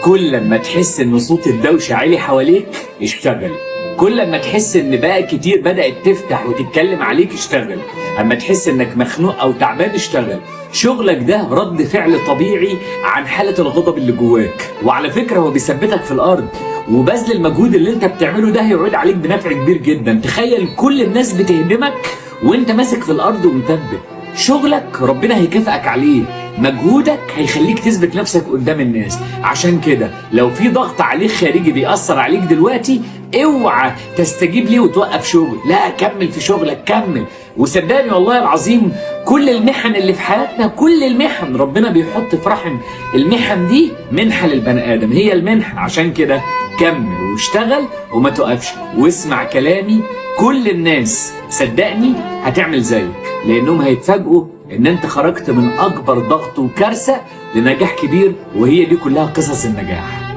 كل ما تحس ان صوت الدوشه عالي حواليك اشتغل. كل ما تحس ان بقى كتير بدأت تفتح وتتكلم عليك اشتغل. اما تحس انك مخنوق او تعبان اشتغل. شغلك ده رد فعل طبيعي عن حالة الغضب اللي جواك، وعلى فكرة هو بيثبتك في الارض، وبذل المجهود اللي انت بتعمله ده هيعود عليك بنفع كبير جدا. تخيل كل الناس بتهدمك وانت ماسك في الارض ومثبت. شغلك ربنا هيكافئك عليه، مجهودك هيخليك تثبت نفسك قدام الناس. عشان كده لو في ضغط عليك خارجي بيأثر عليك دلوقتي، اوعى تستجيب ليه وتوقف شغل، لا كمل في شغلك، كمل. وصدقني والله العظيم كل المحن اللي في حياتنا، كل المحن ربنا بيحط في رحم المحن دي منحة للبني آدم، هي المنحة. عشان كده كمل واشتغل وما توقفش واسمع كلامي. كل الناس صدقني هتعمل زيك، لأنهم هيتفاجئوا ان انت خرجت من اكبر ضغط وكارثة لنجاح كبير، وهي دي كلها قصص النجاح.